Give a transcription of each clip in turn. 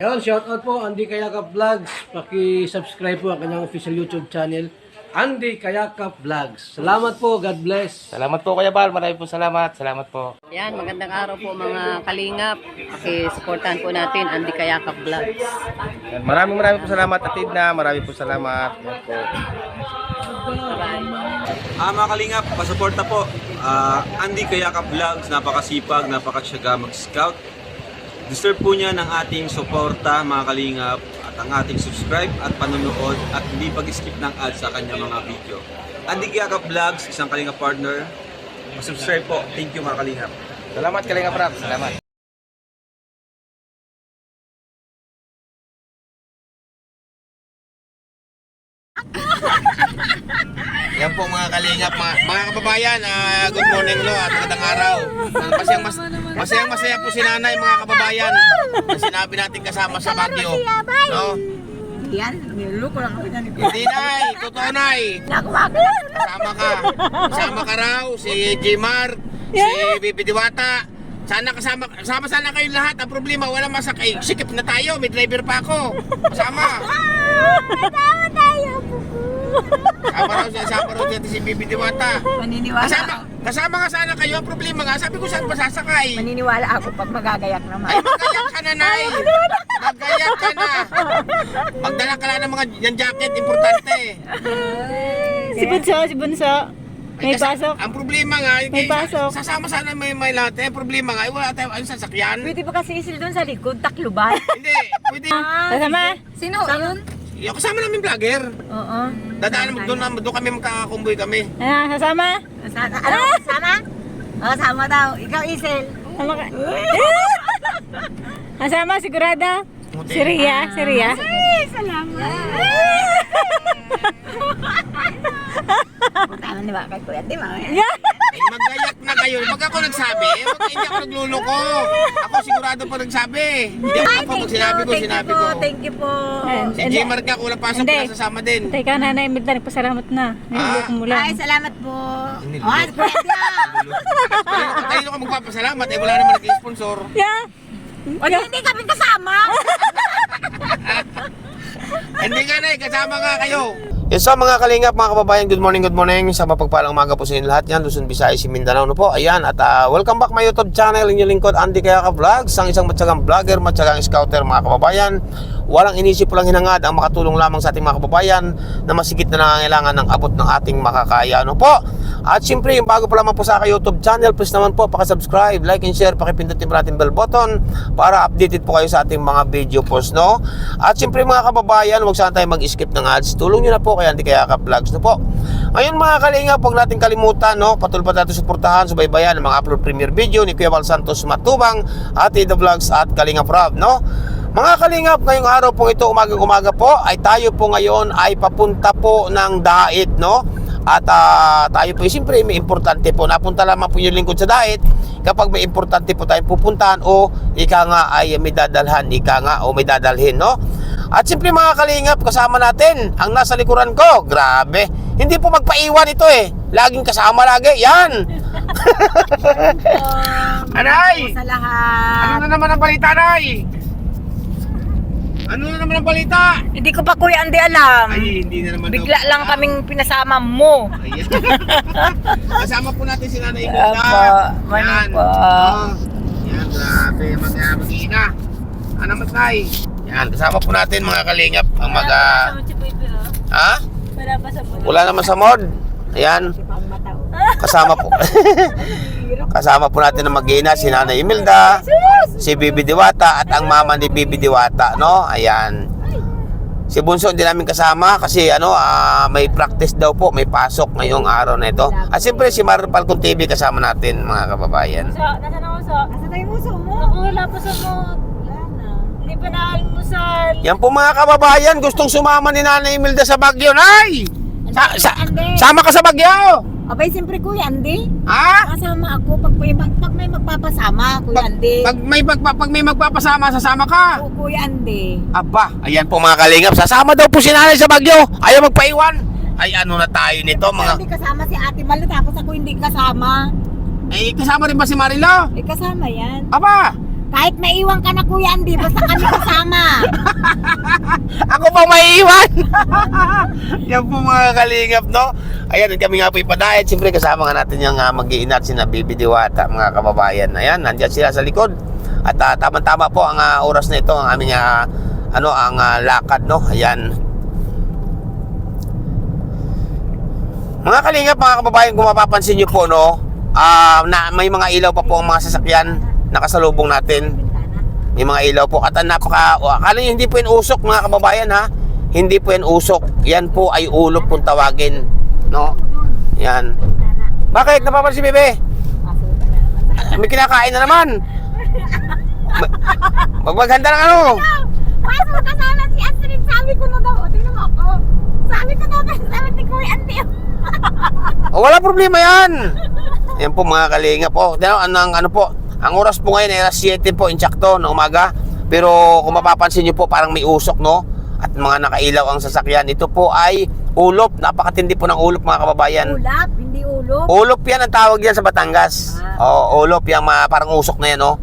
Ayun, shoutout po Andy Kayakap Vlogs. Paki-subscribe po ang kanyang official YouTube channel, Andy Kayakap Vlogs. Salamat po, God bless. Salamat po Kuya Bal, maraming po salamat. Salamat po. Yan, magandang araw po mga kalingap. Paki-supportahan po natin Andy Kayakap Vlogs. Yan, maraming po salamat Atid na, maraming po salamat. Yan po. Mga kalingap, pasuporta po. Andy Kayakap Vlogs, napakasipag, napakasyaga mag-scout. Deserve po niya ng ating suporta mga kalingap at ang ating subscribe at panonood at hindi pag-skip ng ads sa kanya mga video. Andy Kayakap Vlogs, isang kalingap partner. Subscribe po. Thank you mga kalingap. Salamat Kalingap Rap, salamat. Yan po mga kalingap, mga kababayan, good morning no, at magandang araw. Masayang-masaya po si nanay mga kababayan na sinabi natin kasama sa Baguio. No? Yan, niloko lang ako dyan. Hindi nay, totoo nay. Kasama ka raw, si J. Mark, si Bibi Diwata. Kasama sana kayo lahat. Ang problema, wala masakay. Sikip na tayo, may driver pa ako. Kasama. Kasama tayo, Kasama raw si Bibi Diwata. Maniniwala. Kasama nga sana kayo. Ang problema nga, sabi ko saan ba sasakay? Maniniwala ako pag magagayak naman. Ay, magayak ka na, Nay. Magayak ka na. Magdala ka lang ng mga yan jacket, importante. Si Bunso. May pasok. Ang problema nga, May pasok. sasama sana may lahat. Ang problema nga, wala tayo ang sasakyan. Pwede ba kasi isil doon sa likod, takluban? Hindi, pwede. Kasama? Sino yun? Yung kasama namin vlogger. Oo. Dadaan doon kami magkakakumboy kami. Sasama? Ano? Sama? Oo, sama daw. Ikaw, Isil. Sama ka. Kasama, sigurado. Si Ria. Ay, salamat. Punta na ba kay Kuya, di ba? Magayak na kayo. Pag ako nagsabi, hindi ako nagluloko. Ako sigurado pa nagsabi. Hindi ako pag sinabi ko. Thank you po. Si J. Mark ka, kulang pasok Hindi. na sasama din. Teka, nanay Imelda, nagpasalamat na. Niluloko mo lang. Ay, salamat po. Oh, Kuya. Kanino ka magpapasalamat? Eh, wala naman nag-sponsor. Yeah. Hindi kami kasama. Hindi nga na kasama nga kayo. Yes, so mga kalingap, mga kababayan, good morning. Sa mapagpalang umaga po sa inyo lahat yan, Luzon, Visayas, Mindanao no po. Ayan, at welcome back my YouTube channel, inyong lingkod, Andy Kayakap Vlogs, ang isang matyagang vlogger, matyagang scouter mga kababayan. Walang inisip, walang hinangad ang makatulong lamang sa ating mga kababayan na masigit na nangangailangan ng abot ng ating makakaya no po. At siyempre, yung bago pa lamang po sa aking YouTube channel, please naman po, pakisubscribe, like and share, pakipindutin po natin bell button para updated po kayo sa ating mga video post, no? At siyempre mga kababayan, huwag sana tayo mag-skip ng ads. Tulong nyo na po kaya Andy Kayakap Vlogs, no po. Ngayon mga kalingap, huwag natin kalimutan, no? Patuloy pa natin suportahan, subaybayan ang mga upload premiere video ni Kuya Val Santos Matubang, Ate The Vlogs at Kalingap Rob, no? Mga kalingap, ngayong araw pong ito, umaga po, ay tayo po ngayon ay papunta po ng Dait, no? At tayo po, siyempre may importante po. Napunta lamang po yung lingkod sa Dait kapag may importante po tayong pupuntahan o ika nga ay may dadalhan, ika nga o may dadalhin, no? At siyempre mga kalingap, kasama natin ang nasa likuran ko. Grabe, hindi po magpaiwan ito eh. Laging kasama lagi, yan. Anay! Sa lahat. Ano na naman ang balita, Nay? Ano na naman ang balita? Hindi ko pa Kuya Andy alam. Ay, hindi na naman. Bigla lang kaming pinasama mo. Ayan. Kasama po natin si Nanay Apo, Imelda. morning po. Oh. Yan, grabe. Mag-ina. Ano mas, Nay? Yan, kasama po natin mga kalingap ang Ha? Wala naman sa mod. Ayan. Kasama po. Kasama po natin ang mag-ina si Nanay Imelda, si Bibi Diwata at ang mama ni Bibi Diwata, no? Ayan. Si Bunso hindi namin kasama kasi may practice daw po, may pasok ngayong araw na ito. At siyempre si Mar Falcon TV kasama natin mga kababayan. Nasaan ang uso? Nasaan tayo muso mo? Ako wala pa sa mo. Hindi pa naalmusal. Yan po mga kababayan, gustong sumama ni Nanay Imelda sa Baguio, Nay! Sama ka sa Baguio! Abay, siyempre Kuya Andy. Ha? Kasama ako pag may magpapasama, Kuya Andy. Pag may magpapasama, sasama ka. Oo, Kuya Andy. Aba, ayan po mga kalingap, sasama daw po si Nanay sa Baguio. Ayaw magpaiwan. Ay ano na tayo nito mga... Hindi kasama si Ate Malu, tapos ako hindi kasama. Eh, kasama rin ba si Marilo? Kasama yan. Aba, Kahit maiwan ka na Kuya Andy, basta kami kasama. Ako pa maiiwan. Yan po mga kalingap, no? Ayan, kami nga po ipadayat. Siyempre kasama nga natin yung mag-iinat si na Bibi Diwata, mga kababayan. Ayan, nandiyan sila sa likod. At tama-tama po ang oras na ito, ang aming lakad, no? Ayan. Mga kalingap, mga kababayan, kung mapapansin nyo po, no? Na may mga ilaw pa po ang mga sasakyan nakasalubong natin. May mga ilaw po at akala nyo hindi po yan usok, mga kababayan, ha? Hindi po yan usok, yan po ay ulop kung tawagin, no? Yan. Bakit? Napapansin si Bebe? May kinakain na naman. Maghanda ng ano? Pasok ka sana si Astrid, sabi ko na daw, o tingnan mo ako. Sabi ko daw kasi sabi ni Kuya Andy. Wala problema yan. Yan po mga kalinga po. Ang oras po ngayon ay alas 7 po, insakto, na umaga. Pero kung mapapansin nyo po, parang may usok, no? At mga nakailaw ang sasakyan. Ito po ay ulop. Napakatindi po ng ulop, mga kababayan. Ulap, hindi ulop. Ulop yan ang tawag yan sa Batangas. Oo, ulop yan, parang usok na yan, no?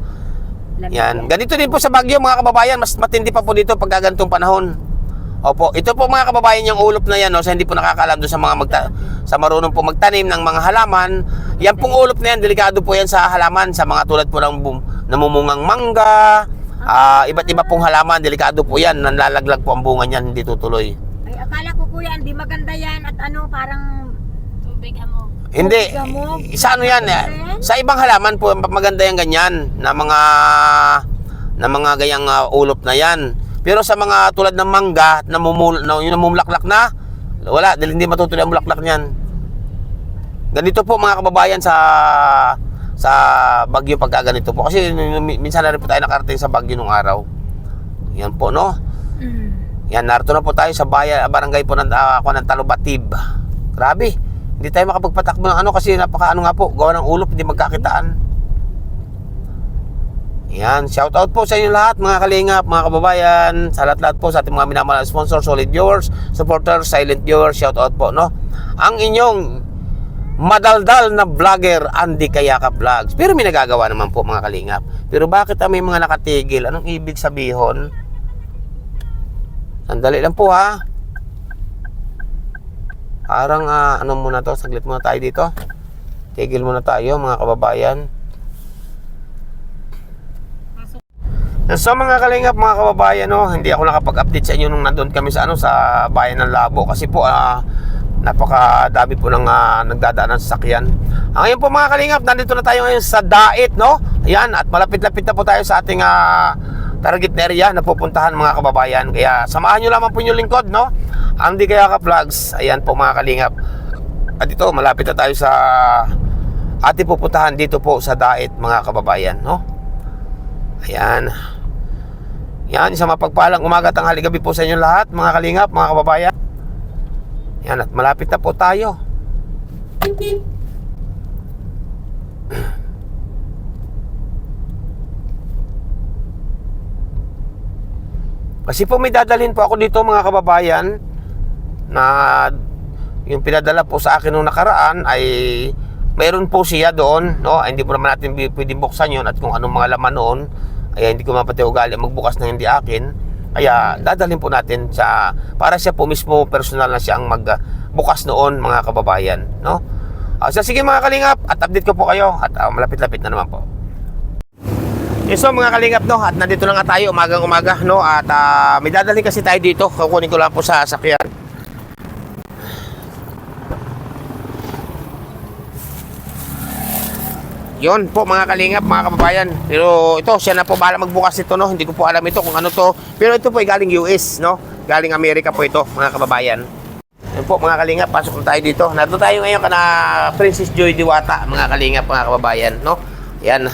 Yan. Ganito din po sa Baguio, mga kababayan. Mas matindi pa po dito pag gantong panahon. Opo, ito po mga kababayan yung ulop na yan, no? Sa hindi po nakakaalam doon sa mga sa marunong po magtanim ng mga halaman. Yan pong ulop na yan, delikado po yan sa halaman, sa mga tulad po ng namumungang mangga, iba't iba pong halaman, delikado po yan, nanlalaglag po ang bunga niyan, hindi tutuloy. Ay, akala ko Kuya Andy, maganda yan at parang Tubig mo. Hindi, sa ano yan, sa ibang halaman po, maganda yan ganyan, na mga gayang ulop na yan. Pero sa mga tulad ng mangga, yung namumulaklak na, wala, dahil hindi matutuloy ang bulaklak niyan. Ganito po mga kababayan sa Baguio pagka ganito po. Kasi minsan na rin po tayo nakarating sa Baguio nung araw. Yan po, no? Yan, narito na po tayo sa barangay po ng Talubatib. Grabe, hindi tayo makapagpatakbo ng kasi napaka nga po, gawa ng ulop, hindi magkakitaan. Yan, shout out po sa inyo lahat, mga kalingap, mga kababayan, sa lahat po sa ating mga minamahal na sponsor, solid viewers, supporters, silent viewers, shout out po, no? Ang inyong madaldal na vlogger, Andy Kayakap Vlogs. Pero may nagagawa naman po, mga kalingap. Pero bakit may mga nakatigil? Anong ibig sabihin? Sandali lang po, ha? Parang ano muna to, saglit muna tayo dito. Tigil muna tayo, mga kababayan. So mga kalingap, mga kababayan, no, hindi ako nakapag-update sa inyo nung nandun kami sa sa bayan ng Labo kasi po napakadami po ng nagdadaan ng sasakyan. Ngayon po mga kalingap, nandito na tayo ngayon sa Dait, no? Ayan, at malapit-lapit na po tayo sa ating target na area na pupuntahan, mga kababayan. Kaya samahan nyo lamang po yung lingkod, no? Andy Kayakap Vlogs. Ayan po mga kalingap. At ito, malapit na tayo sa ating pupuntahan dito po sa Dait, mga kababayan, no? Ayan. Yan, isang mapagpalang umaga, tanghali, gabi po sa inyo lahat, mga kalingap, mga kababayan. Yan, at malapit na po tayo. Kasi po may dadalhin po ako dito, mga kababayan, na yung pinadala po sa akin nung nakaraan ay mayroon po siya doon, no? Ay, hindi po naman natin pwedeng buksan yun, at kung anong mga laman noon ay hindi ko mapati ugali magbukas na hindi akin. Kaya dadalhin po natin para siya po mismo personal na siyang magbukas noon, mga kababayan, no? So sige mga kalingap, at update ko po kayo, at malapit-lapit na naman po. So mga kalingap, no, at nandito na nga tayo umagang-umaga, no, at may dadalhin kasi tayo dito. Kukunin ko lang po sa sakyan. Yun po mga kalingap, mga kababayan. Pero ito, siya na po bahala magbukas nito, no. Hindi ko po alam ito kung ano to. Pero ito po ay galing US, no. Galing Amerika po ito, mga kababayan. Yun po mga kalingap, pasok na tayo dito. Nandito tayo ngayon kana Princess Joy Diwata, mga kalingap, mga kababayan, no. Yan.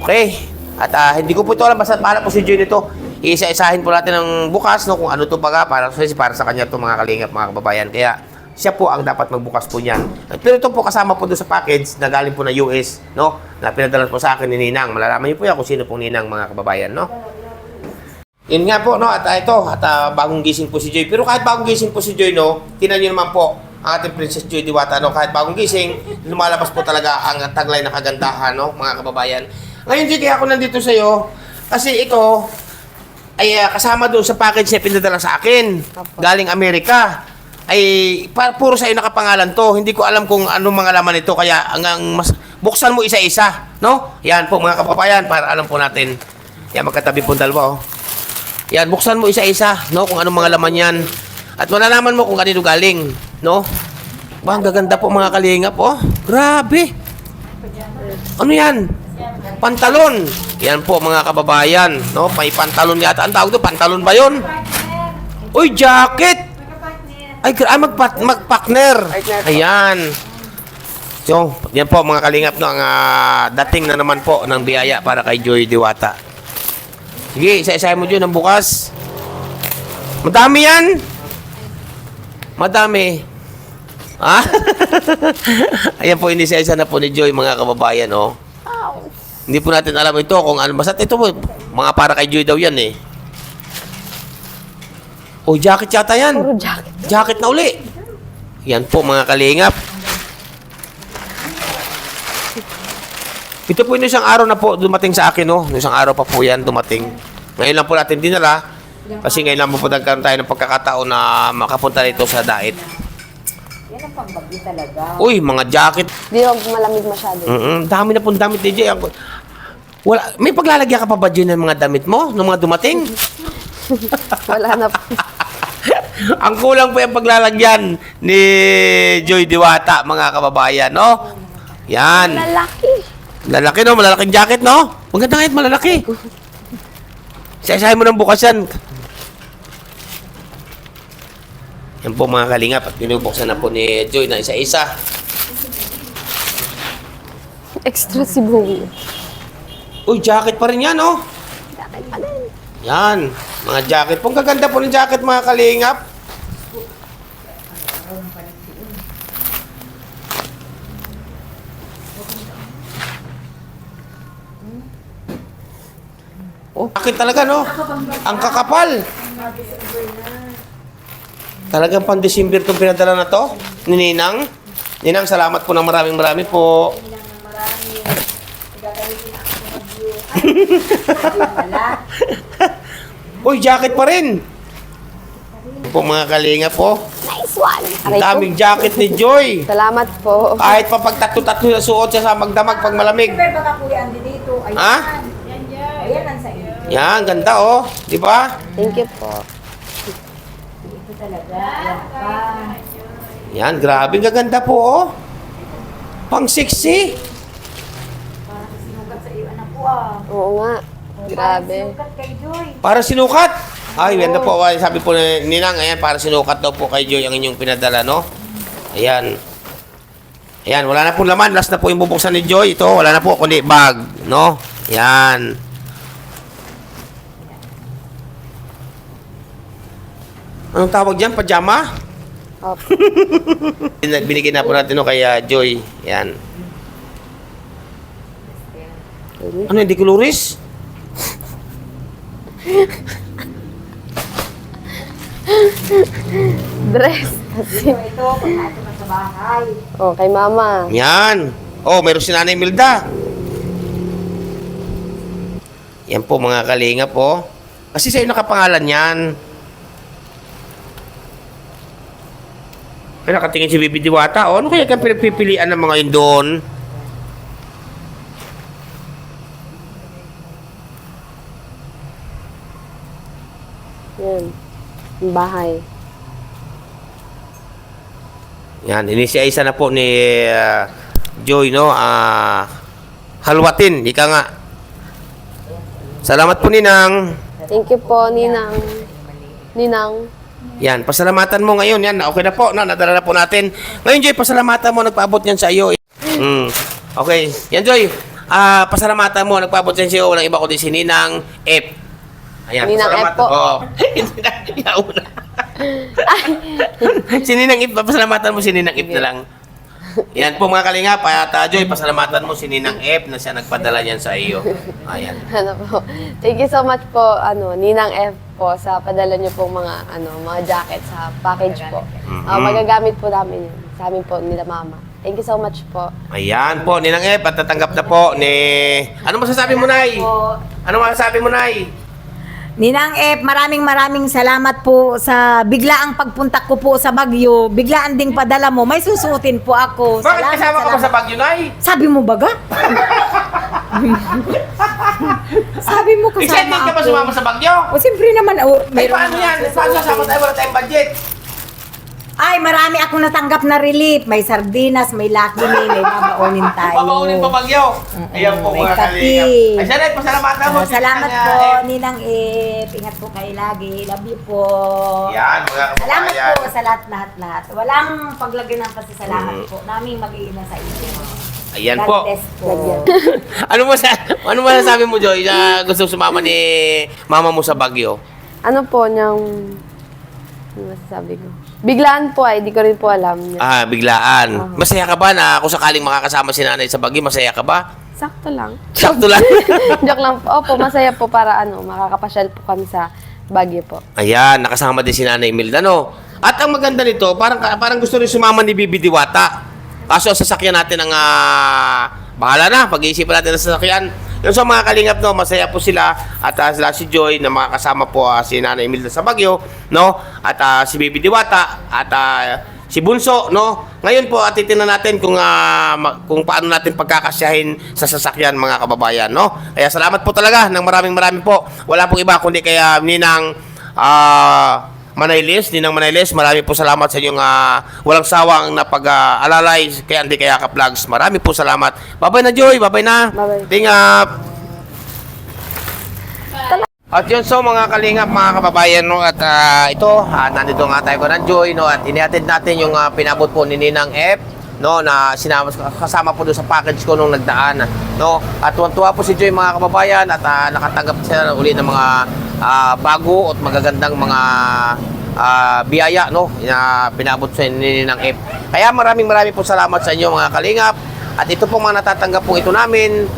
Okay. At hindi ko po ito alam, basta bahala po si Joy nito. Isa-isahin po natin ng bukas, no, kung ano to baga para sa kanya to, mga kalingap, mga kababayan. Kaya siya po ang dapat magbukas po niyan. Pero ito po kasama po doon sa package na galing po na US, no? Na pinadala po sa akin ni Ninang. Malalaman niyo po yan kung sino pong Ninang, mga kababayan, no? Yun nga po, no? At bagong gising po si Joy. Pero kahit bagong gising po si Joy, no? Tingnan niyo naman po ang ating Princess Joy Diwata, no? Kahit bagong gising, lumalabas po talaga ang taglay na kagandahan, no? Mga kababayan. Ngayon, Joy, kaya ako nandito sa'yo, kasi ito, ay kasama doon sa package na pinadala sa akin, galing Amerika. Ay, puro sa'yo nakapangalan to. Hindi ko alam kung anong mga laman ito, kaya mas buksan mo isa-isa, no? Yan po, mga kapapayan, para alam po natin. Yan, magkatabi po dalawa, oh. Yan, buksan mo isa-isa, no? Kung anong mga laman yan. At malalaman mo kung kanino galing, no? Ba, ang gaganda po mga kalingap, oh. Grabe. Ano yan? Pantalon. Yan po mga kababayan, no? May pantalon yata. Ang tawag doon, pantalon ba yun? Uy, jacket. Ay, magpartner. Ayan. So, yan po mga kalingap, no? Ang dating na naman po ng biyaya para kay Joy Diwata. Sige, isa-isahin mo dyan ang bukas. Madami yan. Madami. Ha? Ayan po, hindi isa-isa na po ni Joy, mga kababayan, oh. Hindi po natin alam ito kung ano. Basta ito po, mga para kay Joy daw yan, eh. Oh, jacket yata yan. Puro jacket. Jacket na uli. Yan po, mga kalingap. Ito po yung isang araw na po dumating sa akin, no? Isang araw pa po yan dumating. Ngayon lang po natin dinala. Kasi ngayon lang po nagkaroon tayo ng pagkakataon na makapunta dito sa Dait. Yan ang pambagyo talaga. Uy, mga jacket. Di ako malamig masyado. Dami na pong damit, DJ. Wala, may paglalagyan ka pa ba dyan ng mga damit mo? Ng mga dumating? Wala na po. Ang kulang po yung paglalagyan ni Joy Diwata, mga kababayan, no? Yan. Lalaki. Lalaki, no? Malalaking jacket, no? Maganda ngayon, malalaki. Isa-isahin mo ng bukas yan. Yan po mga kalingap. At binubuksan na po ni Joy na isa-isa. Extra si Bowie. Uy, jacket pa rin yan, no? Jacket pa din. Yan. Mga jacket. Pong gaganda po ng jacket, mga kalingap. Oh, jacket talaga, no? Ang kakapal. Talagang pang-December itong pinadala na to. Ni Ninang. Ninang, salamat po ng maraming po. Uy, jacket pa rin. Po mga kalinga po. Nice one. Ang daming jacket ni Joy. Salamat po. Kahit pa pag tatlo-tatlo na suot siya sa magdamag pag malamig. Pero baka kuya andi dito. Ayan. Ha? Ayan ang sa iyo. Yan, ganda oh. Di ba? Thank you po. Ito talaga. Ayan pa. Yan, grabe. Gaganda po oh. Pang sexy. Parang sinukat sa iyo anak ko ah. Oo nga. Grabe. Sinukat kay Joy. Para sinukat. Ay, ganda po. Ay, sabi po ni Ninang, ayan, para sinukat daw po kay Joy ang inyong pinadala, no? Ayan. Ayan, wala na po laman. Last na po yung bubuksan ni Joy. Ito, wala na po, kundi bag, no? Ayan. Anong tawag dyan? Pajama? Opo. Binigyan na po natin no, kay Joy. Ayan. Ano, hindi kuluris? Dress. Kasi, Ito, pagkato na sa bahay. oh, kay mama. Yan. Oh, mayroon si Nanay Milda. Yan po mga kalinga po. Kasi sa'yo nakapangalan yan. Ay, nakatingin si Bibi Diwata. Oh, ano kaya kang pinagpipilian ng mga yun doon? Yan. Yung bahay. Yan, inisiya-isa na po ni Joy, no? Halwatin, ika nga. Salamat po, Ninang. Thank you po, Ninang. Ninang. Yan, pasalamatan mo ngayon. Yan, okay na po. No, nadala na po natin. Ngayon, Joy, pasalamatan mo. Nagpaabot yan sa iyo. Okay. Yan, Joy. Pasalamatan mo. Nagpaabot yan sa iyo. Walang iba kundi si Ninang F. Ayan, Ninang F pasalamatan. po. Oo. Hindi na. Yauna. Si Ninang F. Pasalamatan mo si Ninang F na lang. Yan po mga kalingap. Joy, pasalamatan mo si Ninang F na siya nagpadala yan sa iyo. Ayan. Ano po. Thank you so much po, Ninang F po, sa padala niyo po mga, mga jacket sa package po. Magagamit po namin yun. Sa amin po, nila mama. Thank you so much po. Ayan po, Ninang Ep, at natanggap na po ni... Ano masasabi mo, Nay? Ano masasabi mo, Nay? Ninang Ep, maraming salamat po sa biglaang pagpunta ko po sa Baguio. Biglaan ding padala mo. May susuotin po ako. Bakit kasama ka pa sa Baguio, Nay? Sabi mo baga? Sabi mo kasama Excited ka ba ako. sumama sa Baguio? O siyempre naman, Ay, paano yan? Paano sasama tayo? Wala tayong budget. Ay, marami akong natanggap na relief. May sardinas, may Lucky Me, may babaunin tayo. Babaunin pa Baguio. Ayan po May mga kape. kalingap. Ay, Janet, pasalamatan mo. Salamat Ninang po, Ep. Ninang Ep. Ingat po kayo lagi. Love you po. Yan, mga Salamat kababayan. po sa lahat. Walang paglagay ng pasasalamat po. Naming mag-iina sa inyo. Ayan God po. bless po. Ano masasabi mo, Joy, na gusto sumama ni mama mo sa Baguio? Ano po niyang... Ano masasabi ko? Biglaan po ay, di ko rin po alam. Ah, biglaan. Masaya ka ba na kung sakaling makakasama si nanay sa Baguio, masaya ka ba? Sakto lang. Sakto lang. Joke lang po. Opo, masaya po para makakapasyal po kami sa Baguio po. Ayan, nakasama din si Nanay Imelda, no? At ang maganda nito, parang gusto rin sumama ni Bibi Diwata. Kaso ang sasakyan natin ang bahala na, pag-iisipan natin ang sasakyan. Yung sa mga kalingap, no, masaya po sila at sila si Joy na makakasama po si Nanay Imelda sa Baguio, no? At si Bibi Diwata at si Bunso, no? Ngayon po, titingnan natin kung paano natin pagkakasyahin sa sasakyan, mga kababayan, no? Kaya salamat po talaga ng maraming po. Wala pong iba kundi kaya Ninang Manayles, Ninang Manayles, marami po salamat sa inyong walang sawang na pag-alalay kay Andy Kayaka Vlogs. Marami po salamat. Babay na, Joy. Babay na. Bye-bye. Tingap. At yun, so mga kalingap, mga kababayan, no, at ito, nandito nga tayo ko ng Joy, no, at inihatid natin yung pinabot po ni Ninang F, no, na kasama po doon sa package ko nung nagdaan, no, at tuwan-tuwa po si Joy, mga kababayan, at nakatanggap siya uli ng mga bago at magagandang mga biyaya, no, na pinabot sa ni Ninang F. Kaya maraming po salamat sa inyo, mga kalingap, at ito po mga natatanggap po ito namin,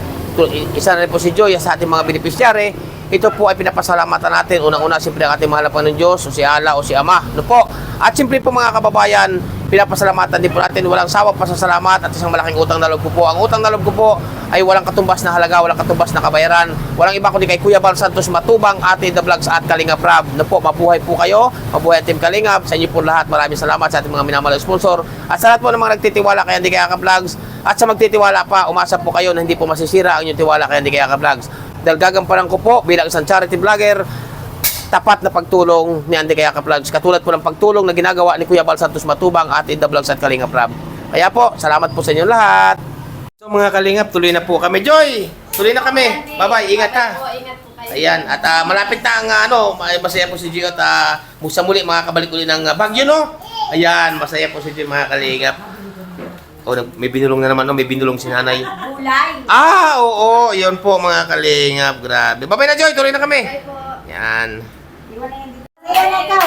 isa na rin po si Joy sa ating mga beneficiary. Ito po ay pinapasalamatan natin. Unang-una, siyempre ang ating mahal na Panginoon Diyos, o si Allah, o si Ama. No po. At siyempre po mga kababayan, pinapasalamatan din po natin. Walang sawang pasasalamat at isang malaking utang na loob ko po. Ang utang na loob ko po ay walang katumbas na halaga, walang katumbas na kabayaran. Walang iba kundi kay Kuya Bal Santos Matubang, Ate The Vlogs at Kalingap Rab. No po, mabuhay po kayo. Mabuhay ang Team Kalingap. Sa inyo po lahat, maraming salamat sa ating mga minamahal na sponsor. At sa lahat po ng mga nagtitiwala kay Andy Kayaka Vlogs. At sa magtitiwala pa, umasa po kayo na hindi po masisira ang inyong tiwala kay Andy Kayaka Vlogs. Dahil gagampanan ko po bilang isang charity vlogger, tapat na pagtulong ni Andy Kayaka Vlogs. Katulad po ng pagtulong na ginagawa ni Kuya Bal Santos Matubang at The Vlogs at Kalingap Rab. Kaya po, salamat po sa inyo lahat. So mga Kalingap, tuloy na po kami. Joy, tuloy na kami. Bye-bye, ingat ka. Ayan, at malapit na ang masaya po si Joy at sa muli makakabalik ulit ng Baguio, no? Ayan, masaya po si Joy, mga Kalingap. Oh, may binulong na naman, no? May binulong si nanay. Gulay. Oo, yun po mga kalingap, grabe. Babay na, Joy, tuloy na kami. Yan. Ayan na ikaw.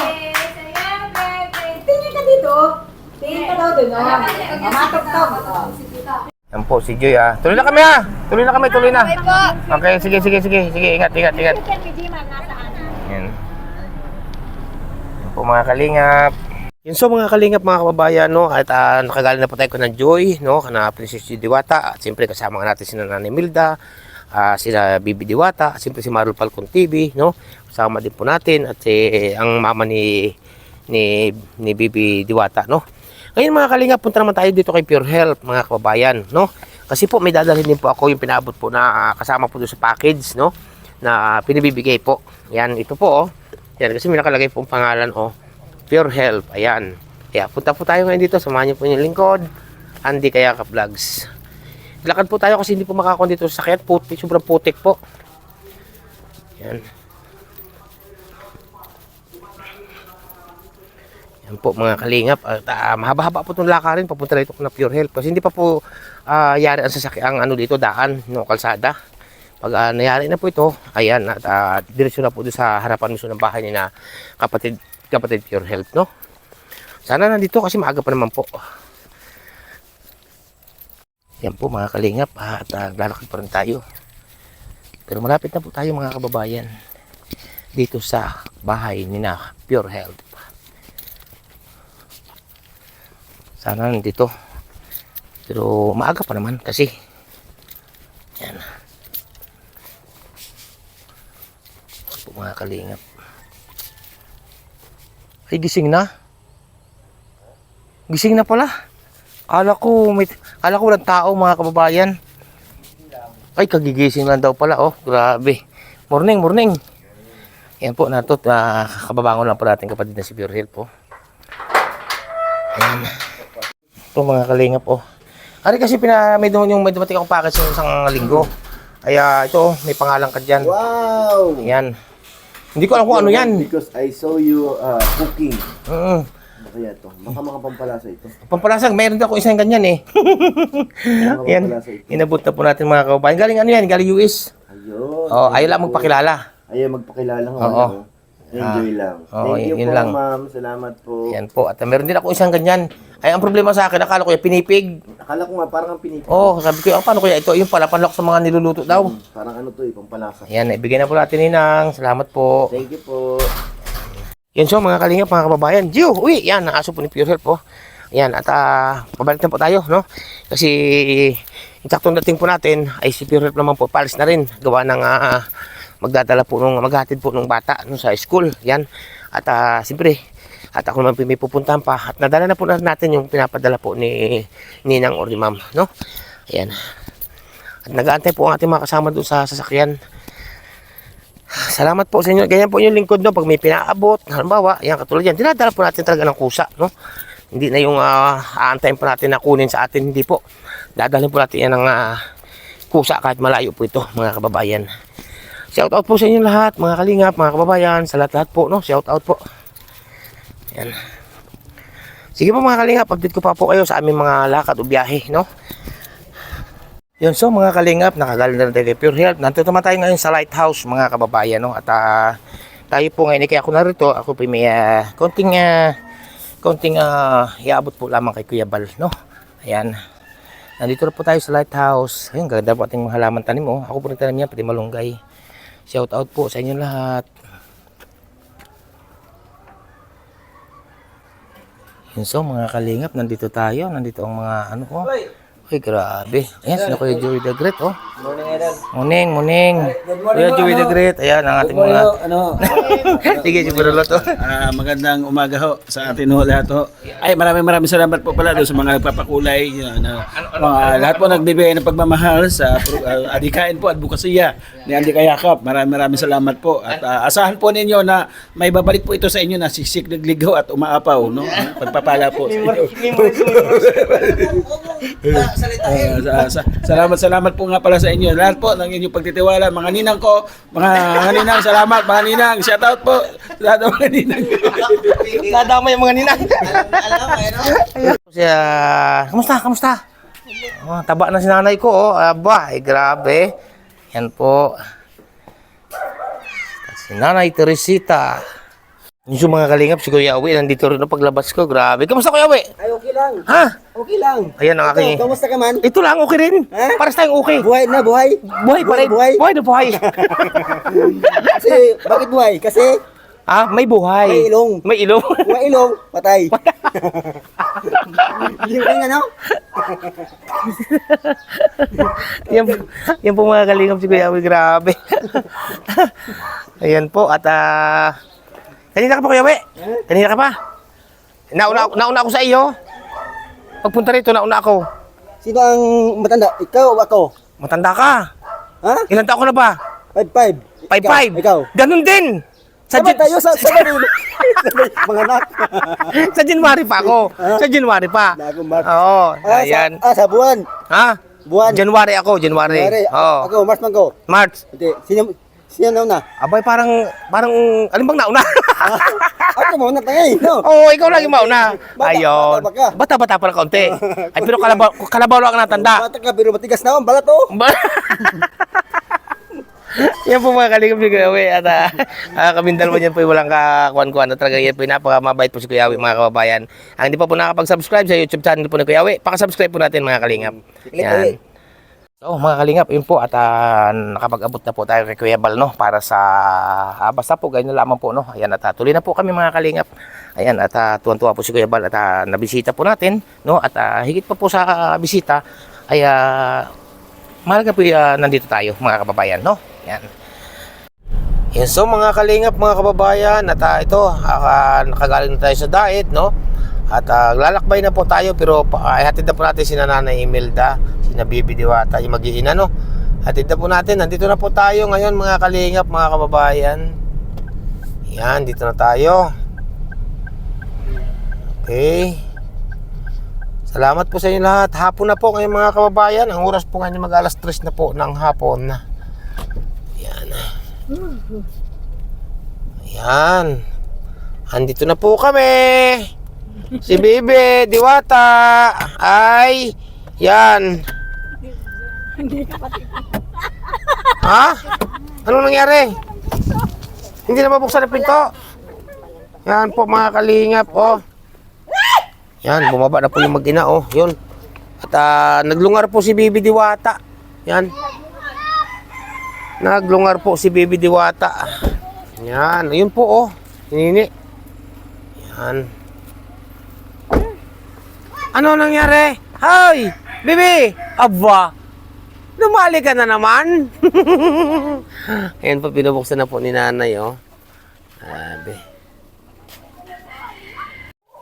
Tingin ka dito. Tingin ka daw dun. Mamatog-tog. Yan po si Joy, tuloy na kami, Tuloy na kami, tuloy na. Okay, sige. Ingat. Yan. Yan po mga kalingap. Yun, so mga kalingap, mga kababayan, no, at nakagaling na po tayo ng Joy, no, na Princess Diwata, at siyempre kasama natin si Nanay Imelda, sila Bibi Diwata, at siyempre si Marul Falcon TV, no, kasama din po natin, at ang mama ni Bibi Diwata, no. Ngayon mga kalingap, punta naman tayo dito kay Pure Health, mga kababayan, no, kasi po may dadalhin din po ako yung pinabot po na kasama po doon sa package, no, na pinibibigay po. Yan, ito po, yan, kasi may nakalagay po ang pangalan, Pure Health, ayan. Kaya punta po tayo ngayon dito, samahan niyo po yung lingkod, Andy Kayaka Vlogs. Lakad po tayo kasi hindi po makakon dito sa sakyan, putik, sobrang putik po. Yan. Yan po mga kalingap, mahaba-haba po itong lakarin, papunta dito na Pure Health. Kasi hindi pa po yari ang sasakyan, dito, daan, no, kalsada. Pag nayari na po ito, ayan, at diretsyo na po doon sa harapan mismo ng bahay ni na kapatid Pure Health, no? Sana nandito kasi maaga pa naman po. Yan po mga kalingap, at lalakad pa rin tayo. Pero malapit na po tayo mga kababayan dito sa bahay ni na Pure Health. Sana nandito. Pero maaga pa naman kasi. Yan. Po mga kalingap. Ay, gising na. Gising na pala. Kala ko walang tao mga kababayan. Ay, kagigising lang daw pala. Oh, grabe. Morning, morning. Yan po, natot. Kababangon lang po natin kapatid na si Pure Health po. Ayan. Ito mga kalingap po. Ari kasi may dumating akong package sa isang linggo. Kaya ito, may pangalan ka dyan. Wow! Ayan. Hindi ko alam kung ano yan. Because I saw you cooking. Mm. Ano kaya ito? Baka mga pampalasa ito. Pampalasang, mayroon din ako isang ganyan eh. Mga Yan. pampalasa ito. Inabot na po natin mga kababayan. Galing ano yan? Galing US. Ayun. Oh, ayaw lang magpakilala. Ayaw magpakilala nga. Oo. ano? Enjoy lang. Oo, Thank you yun po, lang. ma'am. Salamat po. Yan po. At meron din ako isang ganyan. Ay, ang problema sa akin, akala ko yung pinipig. Akala ko nga parang ang pinipig. Oh, sabi ko, paano kaya ito? Yung pala, panlok sa mga niluluto daw. Parang ano to pampalasa. Yan, ibigay na po natin ninang. Salamat po. Thank you po. Yan so, mga kalingap, mga kababayan. Gio, uwi, yan, ang aso po ni Pure Health po. Yan, at pabalik na po tayo, no? Kasi, yung saktong dating po natin, ay si Pure Health naman po, palis na rin. Gawa ng magdadala po, maghatid po ng bata sa school. Yan. At siyempre, at ako naman may pupuntahan pa. At nadala na po natin yung pinapadala po ni Ninang or ni Ma'am, no? Ayan. At nag-aantay po ang ating mga kasama doon sa sasakyan. Salamat po sa inyo. Ganyan po yung lingkod, no? Pag may pinaabot, halimbawa, yan katulad yan, dinadala po natin talaga ng kusa, no? Hindi na yung aantayin po natin na kunin sa atin, hindi po. Dadalhin po natin yan ng kusa kahit malayo po ito, mga kababayan. Shout out po sa inyo lahat, mga kalingap, mga kababayan, sa lahat po, no? Shout out po. Yan. Sige po mga kalingap, update ko pa po kayo sa aming mga lakad o biyahe, no? Yun, so mga kalingap, nakagaling na tayo kay Pure Health. Nandito naman tayo ngayon sa Lighthouse, mga kababayan, no? At tayo po ngayon, kaya ako narito, ako po may konting iabot po lamang kay Kuya Bal, no? Ayan. Nandito na po tayo sa Lighthouse. Ayun, ganda po ating mga halaman tanim, oh. Ako po nagtanim yan, pati malunggay. Shout out po sa inyo lahat. Yun, so mga kalingap, nandito tayo. Nandito ang mga ano ko. Ay, grabe. Ayan, sila Kuya Joey the Great, oh. Morning, Idol. Morning, morning. Kuya Joey the Great. Ayan, ang ating mga... Sige, siguro to. Magandang umaga ho sa atin ho lahat ho. Ay, maraming salamat po pala doon sa mga nagpapakulay. Lahat po nagbibigay ng pagmamahal sa adikain po at bukasiya ni Andy Kayakap. Maraming salamat po. At asahan po ninyo na may babalik po ito sa inyo na siksik, nagligaw at umaapaw. No? Pagpapala po sa inyo. Salamat po nga pala sa inyo. Lahat po ng inyong pagtitiwala. Mga ninang ko, mga ninang, salamat. Mga ninang, shout out po. Lahat ng mga ninang. Nadama yung mga ninang. Kamusta? Oh, taba na si nanay ko, oh. Aba, grabe. Yan po. Si Nanay Teresita. Yung mga kalingap, si Kuya Awi, nandito rin ang paglabas ko. Grabe. Kamusta Kuya Awi? Ay, okay lang. Ha? Okay lang. Ayan ang aking... Kamusta ka man? Ito lang, okay rin. Ha? Pares tayong okay. Buhay na, buhay. Buhay pa rin. Buhay na buhay. Kasi, bakit buhay? Kasi, Ah, may buhay. may ilong. May ilong. May ilong, patay. Yung ano? yan po mga kalingap si Kuya Awi. Grabe. Ayan po. At kanina ka pa Kuya Awi? Kanina ka pa? Nauna ako sa iyo. Pagpunta rito, nauna ako. Sino ang matanda? Ikaw o ako? Matanda ka. Ha? Ilan taon ka na ba? 5'5". 5'5". Ikaw? Ganun din. Sabay tayo sa mga anak. Sa January pa ako. Sa January pa. Bago March. Oo. Ayan. Sa buwan. Ha? Buwan. January ako. January. Oo. Ako, March man ko. March. Hindi, sino nauna? Abay, parang, alin bang nauna? Ako mauna tayo eh, no? Oo, ikaw lang yung mauna. Bata, Ayun. bata pa ka. Bata-bata pa ng kaunti. Ay, pero kalabaw lang ang natanda. Bata ka, pero matigas na ako, balat oh. Yan po mga kalingap si Kuya Awi. At kaming dalawa niyan po walang kakuan-kuan. Talaga yan po napakamabait po si Kuya Awi, mga kababayan. Ang hindi pa po nakapag-subscribe sa YouTube channel po ni Kuya Awi, pakasubscribe po natin mga kalingap. Yan. So mga kalingap, yun po at nakapag-abot na po tayo kay Kuya Bal, no, para sa basta po ganyan lamang po, no. Ayan at tuloy na po kami mga kalingap. Ayan at tuwan-tuwa po si Kuya Bal at nabisita po natin, no, at higit pa po sa bisita ay mahalaga po nandito tayo mga kababayan, no. Ayan. Yan, so mga kalingap, mga kababayan, at ito nakagaling na tayo sa diet, no. At lalakbay na po tayo pero hatid na po natin si Nanay Imelda, si Bibi Diwata, yung mag-iina, no. Hatid na po natin, nandito na po tayo ngayon mga kalingap, mga kababayan. Yan, dito na tayo. Okay. Salamat po sa inyo lahat. Hapon na po ngayon mga kababayan. Ang oras po ngayon mag-alas 3 na po ng hapon. Yan. Ayan. Andito na po kami. Si Bibi Diwata ay yan. Ha? Anong nangyari? Hindi na mabuksan ang pinto. Yan po mga kalingap, oh. Yan, bumaba na po yung mag-ina, oh. Yun. At naglungar po si Bibi Diwata. Yan. Naglungar po si Bibi Diwata. Yan, ayun po, oh. Hinini. Yan. Ano nangyari? Hoy! Bibi! Aba! Lumali ka na naman! Ayan po, pinubuksan na po ni nanay, oh. Sabi.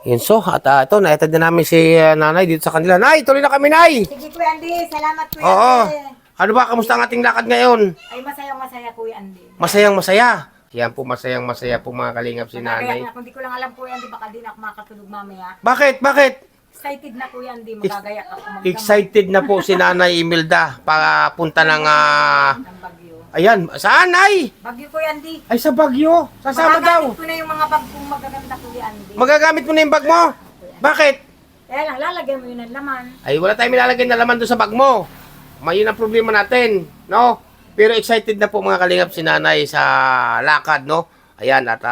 Yun, so, at ito, naitad na namin si nanay dito sa kanila. Nay, tuloy na kami, nay! Sige Kuya Andy, salamat Kuya Oo. Andy. Ano ba, kamusta ang ating lakad ngayon? Ay masayang-masaya Kuya Andy. Masayang masaya. Yan po, masayang masaya po mga kalingap si nanay. Kung di ko lang alam Kuya Andy, baka di na ako makatulog mamaya. Bakit? Bakit? Excited na Kuya Andy, magagaya ako. Excited na po si Nanay Imelda papunta ng Ng Bagyo. ayan, saan ay? Bagyo Kuya Andy. Ay sa Bagyo. Sasama daw. Magagamit ko na yung mga bag kong magaganda Kuya Andy. Magagamit mo na yung bag mo. Bakit? Kaya lang, lalagyan mo yun ng laman. Ay wala tayong nilalagay na laman doon sa bag mo. Mayun ang problema natin, no? Pero excited na po mga kalingap si Nanay sa lakad, no? Ayan, at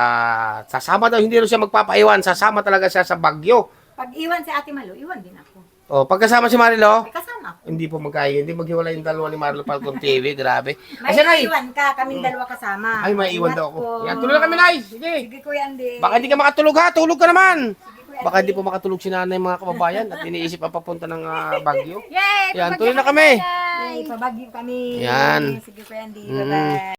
sasama daw, hindi rin siya magpapaiwan, sasama talaga siya sa Bagyo. Pag iwan si Ate Malo, iwan din ako. O, pagkasama si Marilo, May kasama ako. hindi po magkaya, hindi maghiwalay yung dalawa ni Marilo Falcon TV, grabe. May Kasi Nay, iwan ka, kaming dalawa kasama. ay may iwan Ingat daw ako. po. Yan, tuloy na kami, Nay. Sige. Sige Kuya Andy. Baka hindi ka makatulog ha, tulog ka naman. Kuya Baka hindi po makatulog si Nanay mga kababayan at iniisip ang papunta ng Bagyo. Yay! Yan, tuloy na kami. Yay! Pabagyo kami. Yan. Sige Kuya Andy. Bye-bye.